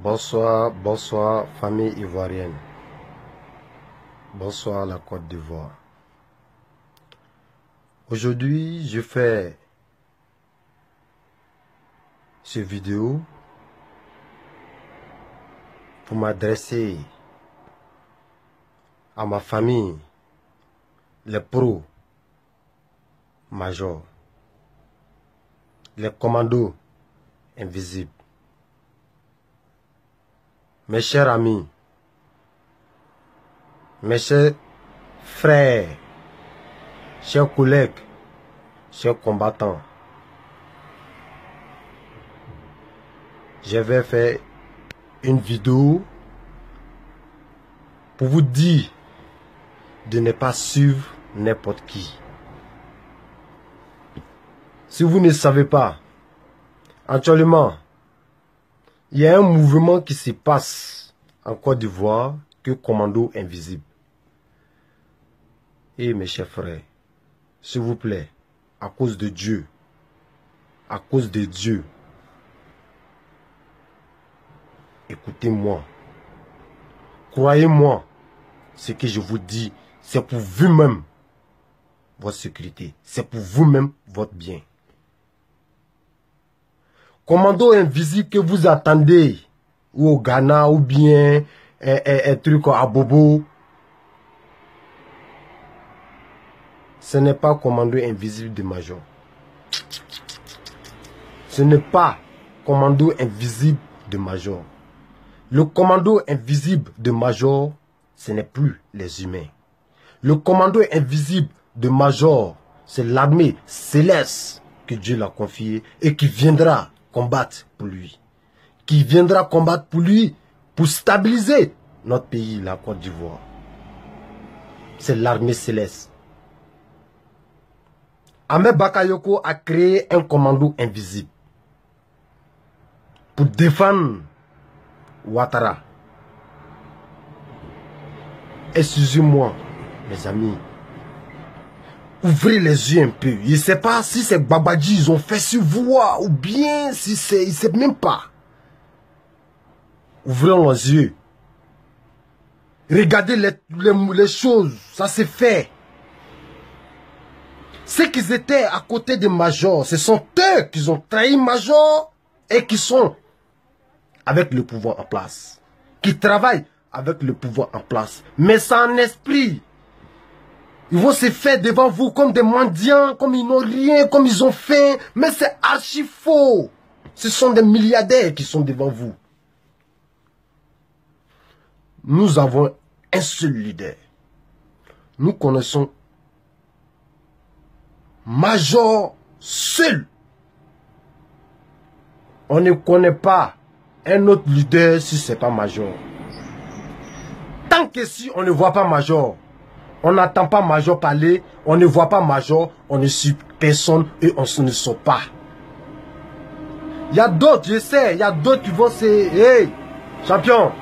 Bonsoir, bonsoir famille ivoirienne. Bonsoir la Côte d'Ivoire. Aujourd'hui, je fais cette vidéo pour m'adresser à ma famille, les pros, majors, les commandos invisibles. Mes chers amis, mes chers frères, chers collègues, chers combattants, je vais faire une vidéo pour vous dire de ne pas suivre n'importe qui. Si vous ne savez pas, actuellement, il y a un mouvement qui se passe en Côte d'Ivoire que Commando Invisible. Et mes chers frères, s'il vous plaît, à cause de Dieu, écoutez-moi. Croyez-moi, ce que je vous dis, c'est pour vous-même votre sécurité. C'est pour vous-même votre bien. Commando Invisible que vous attendez, ou au Ghana, ou bien un truc à Bobo, ce n'est pas Commando Invisible de Major. Ce n'est pas Commando Invisible de Major. Le Commando Invisible de Major, ce n'est plus les humains. Le Commando Invisible de Major, c'est l'armée céleste que Dieu l'a confiée et qui viendra combattre pour lui. Qui viendra combattre pour lui, pour stabiliser notre pays, la Côte d'Ivoire. C'est l'armée céleste. Ahmed Bakayoko a créé un commando invisible pour défendre Ouattara. Excusez-moi, mes amis. Ouvrez les yeux un peu. Je ne sais pas si c'est Babadji, ils ont fait sur voix, ou bien si c'est... Je ne sais même pas. Ouvrez les yeux. Regardez les choses. Ça s'est fait. Ceux qui étaient à côté de Major, ce sont eux qui ont trahi Major et qui sont avec le pouvoir en place. Qui travaillent avec le pouvoir en place. Mais sans esprit. Ils vont se faire devant vous comme des mendiants, comme ils n'ont rien, comme ils ont faim. Mais c'est archi faux. Ce sont des milliardaires qui sont devant vous. Nous avons un seul leader. Nous connaissons Major seul. On ne connaît pas un autre leader si ce n'est pas Major. Tant que si on ne voit pas Major, on n'attend pas Major parler, on ne voit pas Major, on ne suit personne et on ne sort pas. Il y a d'autres, je sais, il y a d'autres qui vont se... Hey, champion,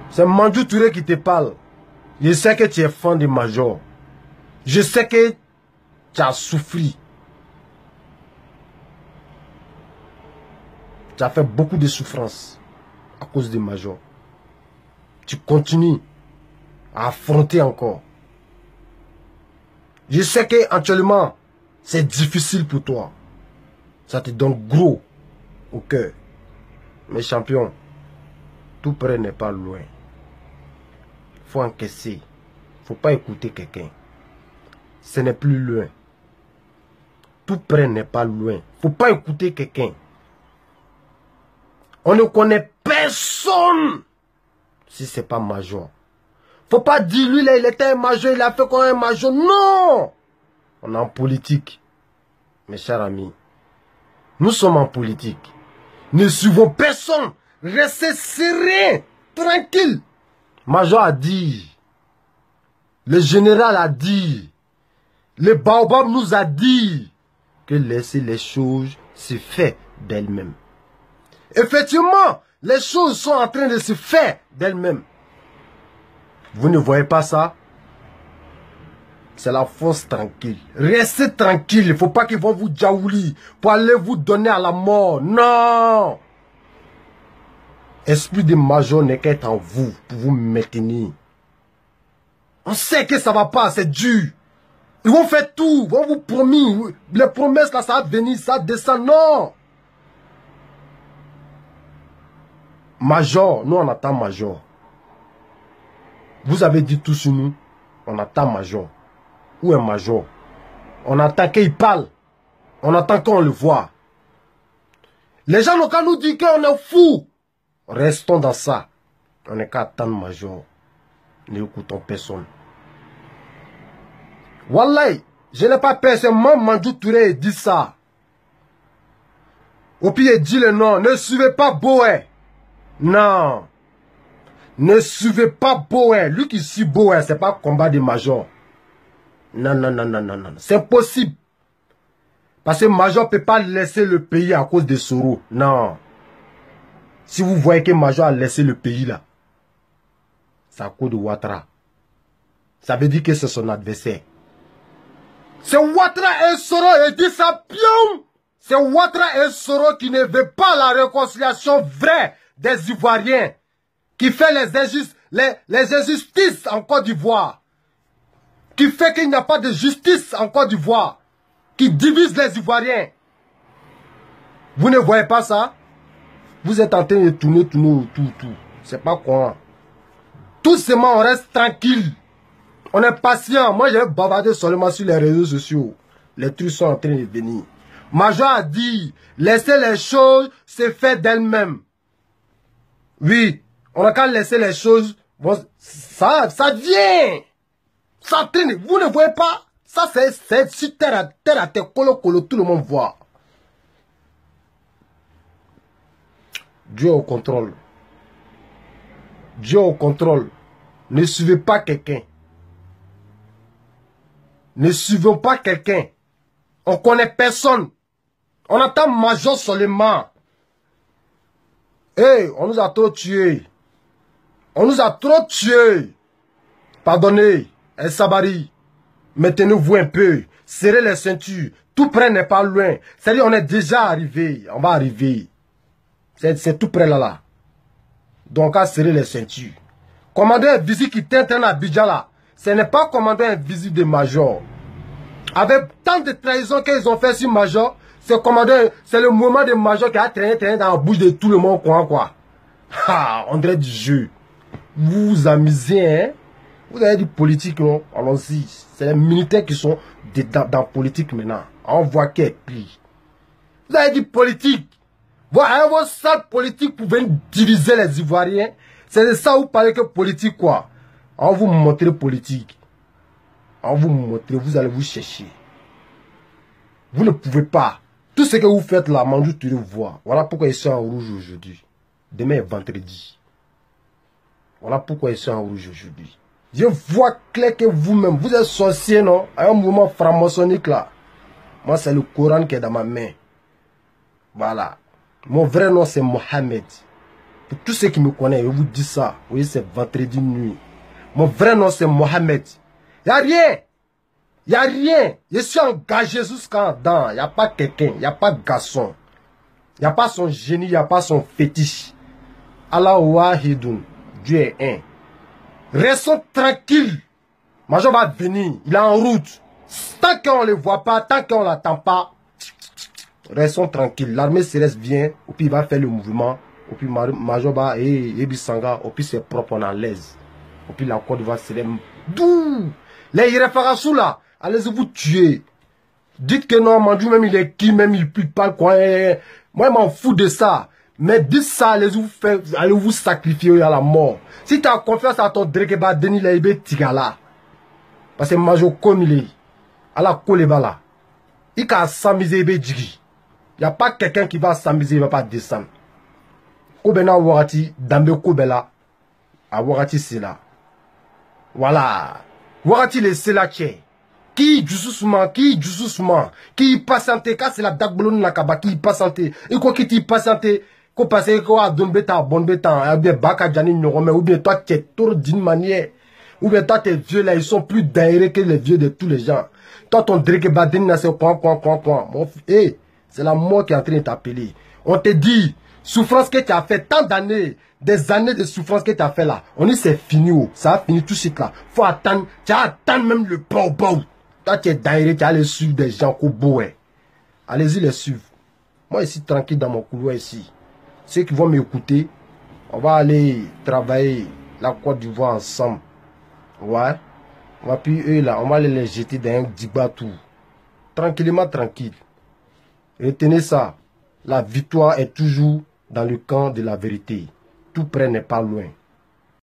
c'est Mandjou Touré qui te parle. Je sais que tu es fan de Major. Je sais que tu as souffert. Tu as fait beaucoup de souffrance à cause de Major. Tu continues à affronter encore. Je sais que actuellement c'est difficile pour toi. Ça te donne gros au cœur. Mais champion, tout près n'est pas loin. Faut encaisser. Faut pas écouter quelqu'un. Ce n'est plus loin. Tout près n'est pas loin. Faut pas écouter quelqu'un. On ne connaît personne si c'est pas Major. Faut pas dire lui là, il était un major, il a fait comme un major. Non! On est en politique. Mes chers amis, nous sommes en politique. Ne suivons personne. Restez serein, tranquille. Major a dit. Le général a dit. Le baobab nous a dit que laisser les choses se faire d'elles-mêmes. Effectivement, les choses sont en train de se faire d'elles-mêmes. Vous ne voyez pas ça? C'est la force tranquille. Restez tranquille. Il ne faut pas qu'ils vont vous djaouli pour aller vous donner à la mort. Non! Esprit de major n'est qu'être en vous pour vous maintenir. On sait que ça va pas, c'est dur. Ils vont faire tout, ils vont vous promis. Les promesses là, ça va venir, ça descend. Non. Major, nous on attend major. Vous avez dit tout sur nous, on attend major. Où est major? On attend qu'il parle. On attend qu'on le voit. Les gens n'ont qu'à nous dire qu'on est fous. Restons dans ça. On n'est qu'à attendre major. N'écoutons personne. Wallahi, je n'ai pas peur, c'est moi Mandjou Touré dit ça. Au pire, il dit le nom. Ne suivez pas Boé. Non. Ne suivez pas Boé. Lui qui suit Boé, c'est pas combat de major. Non, non, non, non, non, non. C'est impossible. Parce que major ne peut pas laisser le pays à cause de Soro. Non. Si vous voyez que major a laissé le pays là, c'est à cause de Ouattara. Ça veut dire que c'est son adversaire. C'est Ouattara et Soro, il dit ça, pion. C'est Ouattara et Soro qui ne veut pas la réconciliation vraie des Ivoiriens. Qui fait les injustices en Côte d'Ivoire. Qui fait qu'il n'y a pas de justice en Côte d'Ivoire. Qui divise les Ivoiriens. Vous ne voyez pas ça? Vous êtes en train de tourner autour. C'est pas quoi. Tout seulement, on reste tranquille. On est patient. Moi, j'ai bavardé seulement sur les réseaux sociaux. Les trucs sont en train de venir. Major a dit, laissez les choses se faire d'elles-mêmes. Oui, on n'a qu'à laisser les choses. Bon, ça vient. Ça traîne. Vous ne voyez pas? Ça, c'est sur terre à terre, colo, tout le monde voit. Dieu au contrôle. Dieu au contrôle. Ne suivez pas quelqu'un. Ne suivons pas quelqu'un. On connaît personne. On attend major seulement. Hey, on nous a trop tués. On nous a trop tués. Pardonnez, El Sabari. Maintenez-vous un peu. Serrez les ceintures. Tout près n'est pas loin. C'est-à-dire on est déjà arrivé. On va arriver. C'est tout près là. Donc à serrer les ceintures. Commander un visite qui t'entraîne à Abidjan là. Ce n'est pas commander un visite de major. Avec tant de trahisons qu'ils ont fait sur major, c'est le moment de major qui a traîné dans la bouche de tout le monde quoi. Ah, on dirait du jeu. Vous vous amusez, hein? Vous avez dit politique, non? Allons-y. C'est les militaires qui sont dans politique maintenant. On voit qu'elle plie. Vous avez dit politique. Voilà, vos salles politiques pour venir diviser les Ivoiriens. C'est de ça où vous parlez que politique, quoi. On va vous montrer politique. On va vous montrer, vous allez vous chercher. Vous ne pouvez pas. Tout ce que vous faites là, Mandjou Touré voit. Voilà pourquoi ils sont en rouge aujourd'hui. Demain est vendredi. Voilà pourquoi ils sont en rouge aujourd'hui. Je vois clair que vous-même, vous êtes sorcier, non? À un mouvement franc-maçonnique là. Moi, c'est le Coran qui est dans ma main. Voilà. Mon vrai nom, c'est Mohamed. Pour tous ceux qui me connaissent, je vous dis ça. Vous voyez, c'est vendredi nuit. Mon vrai nom, c'est Mohamed. Il n'y a rien. Il n'y a rien. Je suis engagé jusqu'en dedans. Il n'y a pas quelqu'un. Il n'y a pas de garçon. Il n'y a pas son génie. Il n'y a pas son fétiche. Allah Wahidun. Dieu est un. Restons tranquilles. Major va venir. Il est en route. Tant qu'on ne le voit pas, tant qu'on ne l'attend pas, restons tranquilles. L'armée céleste vient. Ou puis il va faire le mouvement. Ou puis Major va et Bisanga. Ou puis c'est propre, on en l'aise. Ou puis la Côte d'Ivoire, c'est les d'où les Irefarassou là. Allez-y vous tuer. Dites que non, Mandjou même il est qui, même il pue pas quoi. Moi je m'en fous de ça. Mais dites ça, allez vous sacrifier à la mort. Si tu as confiance à ton Drekeba Denis Laïbe Tigala. Parce que Major comme il est. À la Koleba là. Il a s'amuser Djigi. Il n'y a pas quelqu'un qui va s'amuser, il ne va pas descendre. Kobena Warati, Dambe Kobela. À Warati c'est là. Voilà. Warati le Selaché. Qui doucement, qui patiente, quand c'est la Dagbolon Nakaba, qui patiente, et quoi qui t'y patiente, qu'on passe, quoi, donne bêta, bon bêta, ou bien Baka Djani Norome, ou bien toi, tu es trop d'une manière, ou bien toi, tes vieux là, ils sont plus d'aérés que les vieux de tous les gens. Toi, ton Drake Badin, c'est quoi. C'est la mort qui est en train de t'appeler. On te dit, Souffrance que tu as fait, tant d'années, des années de souffrance que tu as fait là. On dit c'est fini, oh. Ça a fini tout de suite là. Faut attendre, tu vas attendre même le bon. Toi tu es daïré, tu vas aller suivre des gens qu'au beau. Allez-y les suivre. Moi ici tranquille dans mon couloir ici. Ceux qui vont m'écouter, on va aller travailler la Côte d'Ivoire ensemble. Ouais. On va puis eux là, on va aller les jeter dans un dibatou. Tranquillement, tranquille. Retenez ça. La victoire est toujours dans le camp de la vérité. Tout près n'est pas loin.